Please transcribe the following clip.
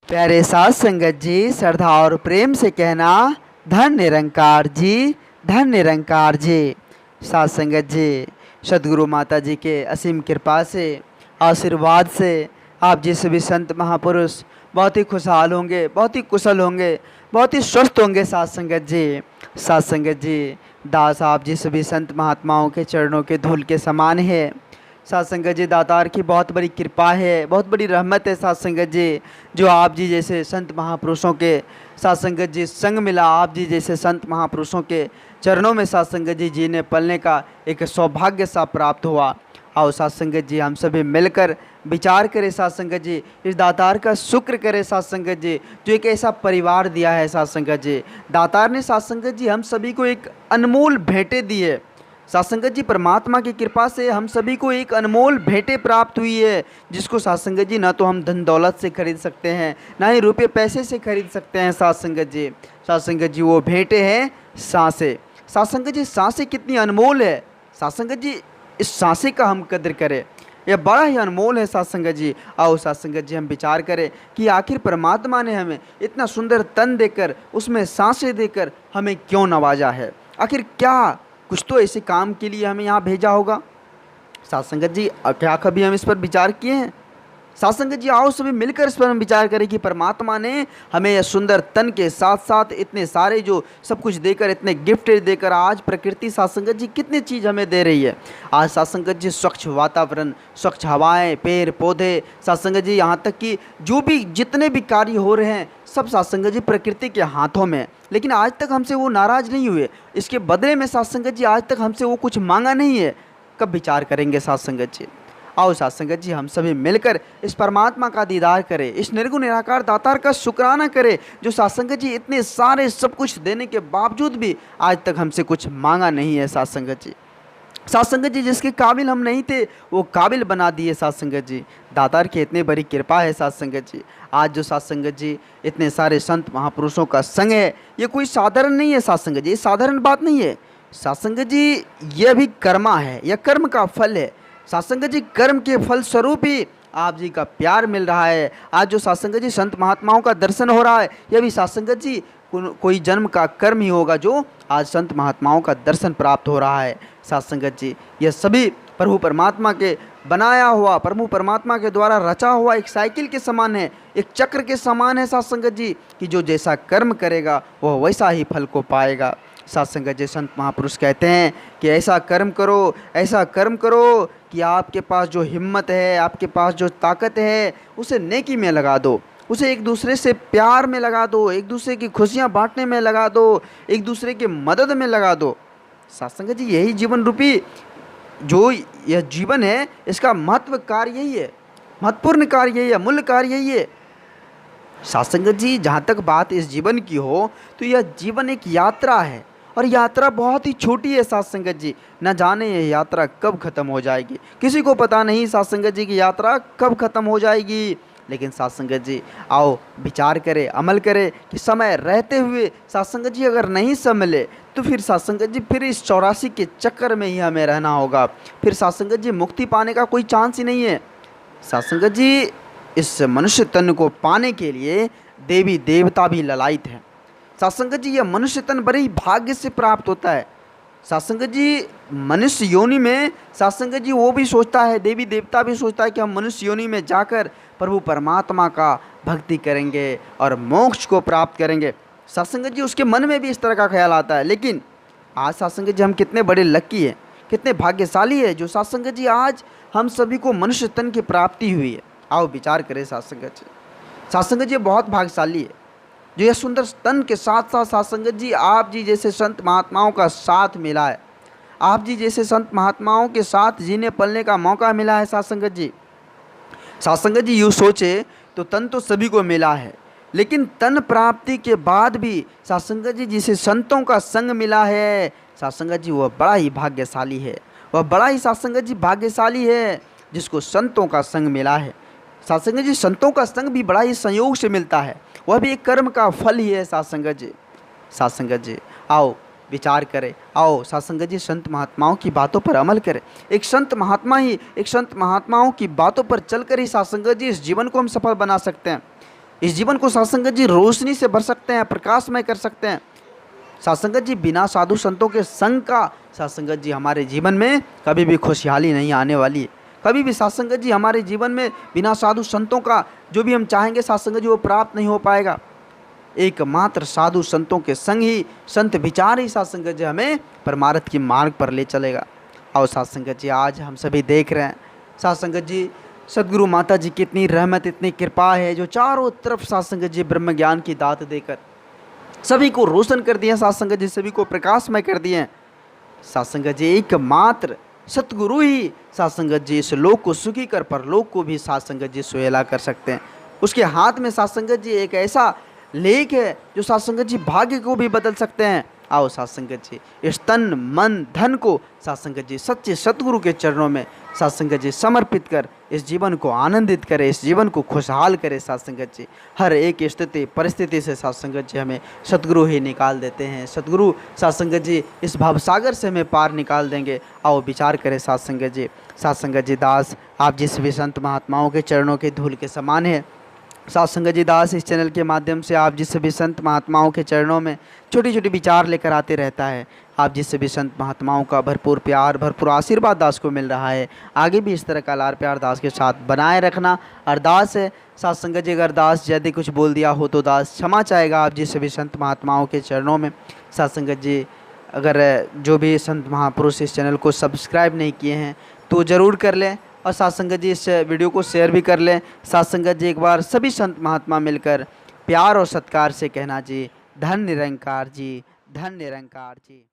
प्यारे साथ संगत जी, श्रद्धा और प्रेम से कहना, धन निरंकार जी, धन निरंकार जी। साथ संगत जी, सदगुरु माता जी के असीम कृपा से, आशीर्वाद से आप जी सभी संत महापुरुष बहुत ही खुशहाल होंगे, बहुत ही कुशल होंगे, बहुत ही स्वस्थ होंगे। साथ संगत जी, साथ संगत जी, दास आप जी सभी संत महात्माओं के चरणों के धूल के समान है। साथ संगत जी, दातार की बहुत बड़ी कृपा है, बहुत बड़ी रहमत है साथ संगत जी, जो आप जी जैसे संत महापुरुषों के साथ संगत जी संग मिला। आप जी जैसे संत महापुरुषों के चरणों में साथ संगत जी जीने पलने का एक सौभाग्य सा प्राप्त हुआ। आओ साथ संगत जी, हम सभी मिलकर विचार करें साथ संगत जी, इस दातार का शुक्र करें साथ संगत जी, जो एक ऐसा परिवार दिया है साथ संगत जी। दातार ने साथ संगत जी हम सभी को एक अनमोल भेंटें दी है। साथ संगत जी, परमात्मा की कृपा से हम सभी को एक अनमोल भेंटें प्राप्त हुई है, जिसको साथ संगत जी ना तो हम धन दौलत से खरीद सकते हैं, ना ही रुपये पैसे से खरीद सकते हैं। साथ संगत जी, साथ संगत जी, वो भेंटें हैं सांसें। साथ संगत जी, सांसें कितनी अनमोल है। साथ संगत जी, इस सांसें का हम कद्र करें, यह बड़ा ही अनमोल है। साथ संगत जी, आओ साथ संगत जी, हम विचार करें कि आखिर परमात्मा ने हमें इतना सुंदर तन देकर, उसमें सांसें देकर हमें क्यों नवाजा है। आखिर क्या कुछ तो ऐसे काम के लिए हमें यहाँ भेजा होगा। साथ संगत जी, क्या कभी हम इस पर विचार किए हैं। साथ संगत जी, आओ सभी मिलकर इस पर हम विचार करें कि परमात्मा ने हमें यह सुंदर तन के साथ साथ इतने सारे जो सब कुछ देकर, इतने गिफ्ट देकर, आज प्रकृति साथ संगत जी कितनी चीज़ हमें दे रही है। आज साथ संगत जी स्वच्छ वातावरण, स्वच्छ हवाएं, पेड़ पौधे, साथ संगत जी यहाँ तक कि जो भी जितने भी कार्य हो रहे हैं सब साथ संगत जी प्रकृति के हाथों में। लेकिन आज तक हमसे वो नाराज़ नहीं हुए, इसके बदले में साथ संगत जी आज तक हमसे वो कुछ मांगा नहीं है। कब विचार करेंगे साथ संगत जी। आओ साथ संगत जी, हम सभी मिलकर इस परमात्मा का दीदार करें, इस निर्गुण निराकार दातार का शुक्राना करें, जो साथ संगत जी इतने सारे सब कुछ देने के बावजूद भी आज तक हमसे कुछ मांगा नहीं है। साथ संगत जी, साथ संगत जी, जिसके काबिल हम नहीं थे वो काबिल बना दिए। साथ संगत जी, दातार की इतनी बड़ी कृपा है। साथ संगत जी, आज जो साथ संगत जी इतने सारे संत महापुरुषों का संग है, ये कोई साधारण नहीं है। साथ संगत जी, ये साधारण बात नहीं है। साथ संगत जी, यह भी कर्मा है, यह कर्म का फल है। साथ संगत जी, कर्म के फल स्वरूप ही आप जी का प्यार मिल रहा है। आज जो साथ संगत जी संत महात्माओं का दर्शन हो रहा है, यह भी साथ संगत जी कोई जन्म का कर्म ही होगा, जो आज संत महात्माओं का दर्शन प्राप्त हो रहा है। साथ संगत जी, यह सभी प्रभु परमात्मा के बनाया हुआ, प्रभु परमात्मा के द्वारा रचा हुआ एक साइकिल के समान है, एक चक्र के समान है। साथ संगत जी, कि जो जैसा कर्म करेगा वह वैसा ही फल को पाएगा। साथ संगत जी, संत महापुरुष कहते हैं कि ऐसा कर्म करो, ऐसा कर्म करो कि आपके पास जो हिम्मत है, आपके पास जो ताकत है, उसे नेकी में लगा दो, उसे एक दूसरे से प्यार में लगा दो, एक दूसरे की खुशियाँ बांटने में लगा दो, एक दूसरे की मदद में लगा दो। साथ संगत जी, यही जीवन रूपी जो यह जीवन है, इसका महत्व कार्य यही है, महत्वपूर्ण कार्य यही है, मूल्य कार्य यही है। साथ संगत जी, जहाँ तक बात इस जीवन की हो तो यह जीवन एक यात्रा है, और यात्रा बहुत ही छोटी है। साथ संगत जी, न जाने यह यात्रा कब ख़त्म हो जाएगी, किसी को पता नहीं साथ संगत जी की यात्रा कब ख़त्म हो जाएगी। लेकिन साथ संगत जी, आओ विचार करें, अमल करें कि समय रहते हुए साथ संगत जी अगर नहीं संभले तो फिर साथ संगत जी फिर इस 84 के चक्कर में ही हमें रहना होगा। फिर साथ संगत जी मुक्ति पाने का कोई चांस ही नहीं है। साथ संगत जी, इस मनुष्य तन को पाने के लिए देवी देवता भी ललायित हैं। साथ संगत जी, यह मनुष्य तन बड़े ही भाग्य से प्राप्त होता है। साथ संगत जी, मनुष्य योनि में साथ संगत जी वो भी सोचता है, देवी देवता भी सोचता है कि हम मनुष्य योनि में जाकर प्रभु परमात्मा का भक्ति करेंगे और मोक्ष को प्राप्त करेंगे। साथ संगत जी, उसके मन में भी इस तरह का ख्याल आता है। लेकिन आज साथ संगत जी, हम कितने बड़े लकी हैं, कितने भाग्यशाली है जो साथ संगत जी आज हम सभी को मनुष्य तन की प्राप्ति हुई है। आओ विचार करें साथ संगत जी, साथ संगत जी बहुत भाग्यशाली है जो यह सुंदर तन के साथ साथ साथ संगत जी आप जी जैसे संत महात्माओं का साथ मिला है, आप जी जैसे संत महात्माओं के साथ जीने पलने का मौका मिला है। साथ संगत जी, साथ संगत जी, यूँ सोचे तो तन तो सभी को मिला है, लेकिन तन प्राप्ति के बाद भी साथ संगत जी जिसे संतों का संग मिला है, साथ संगत जी वह बड़ा ही भाग्यशाली है, वह बड़ा ही साथ संगत जी भाग्यशाली है जिसको संतों का संग मिला है। साथ संगत जी, संतों का संग भी बड़ा ही संयोग से मिलता है, वह भी एक कर्म का फल ही है। साथ संगत जी, साथ संगत जी, आओ विचार करें, आओ साथ संगत जी संत महात्माओं की बातों पर अमल करें। एक संत महात्माओं की बातों पर चलकर ही साथ संगत जी इस जीवन को हम सफल बना सकते हैं। इस जीवन को साथ संगत जी रोशनी से भर सकते हैं, प्रकाशमय कर सकते हैं। साथ संगत जी बिना साधु संतों के संग का साथ संगत जी हमारे जीवन में कभी भी खुशहाली नहीं आने वाली है। कभी भी साथ संगत जी हमारे जीवन में बिना साधु संतों का जो भी हम चाहेंगे साथ संगत जी वो प्राप्त नहीं हो पाएगा। एकमात्र साधु संतों के संग ही, संत विचार ही साथ संगत जी हमें परमार्थ की मार्ग पर ले चलेगा। और साथ संगत जी आज हम सभी देख रहे हैं साथ संगत जी सदगुरु माता जी की इतनी रहमत, इतनी कृपा है जो चारों तरफ साथ संगत जी ब्रह्म ज्ञान की दात देकर सभी को रोशन कर दिए, साथ संगत जी सभी को प्रकाशमय कर दिए हैं। साथ संगत जी एकमात्र सतगुरु ही साथ संगत जी इस लोक को सुखी कर परलोक को भी साथ संगत जी सुहेला कर सकते हैं। उसके हाथ में साथ संगत जी एक ऐसा लेख है जो साथ संगत जी भाग्य को भी बदल सकते हैं। आओ साथ संगत जी इस तन मन धन को साथ संगत जी सच्चे सतगुरु के चरणों में साथ संगत जी समर्पित कर इस जीवन को आनंदित करे, इस जीवन को खुशहाल करे। साथ संगत जी हर एक स्थिति परिस्थिति से साथ संगत जी हमें सतगुरु ही निकाल देते हैं। सतगुरु साथ संगत जी इस भवसागर से हमें पार निकाल देंगे। आओ विचार करें साथ संगत जी। साथ संगत जी दास आप जिस भी संत महात्माओं के चरणों के धूल के समान है, साथ संगत जी दास इस चैनल के माध्यम से आप जिस भी संत महात्माओं के चरणों में छोटी छोटी विचार लेकर आते रहता है। आप जिस भी संत महात्माओं का भरपूर प्यार, भरपूर आशीर्वाद दास को मिल रहा है। आगे भी इस तरह का लार प्यार दास के साथ बनाए रखना अरदास है। साथ संगत जी अगर दास यदि कुछ बोल दिया हो तो दास क्षमा चाहेगा आप जिस भी संत महात्माओं के चरणों में। साथ संगत जी अगर जो भी संत महापुरुष इस चैनल को सब्सक्राइब नहीं किए हैं तो ज़रूर कर लें और साथ संगत जी इस वीडियो को शेयर भी कर लें। साथ संगत जी एक बार सभी संत महात्मा मिलकर प्यार और सत्कार से कहना जी धन निरंकार जी, धन निरंकार जी।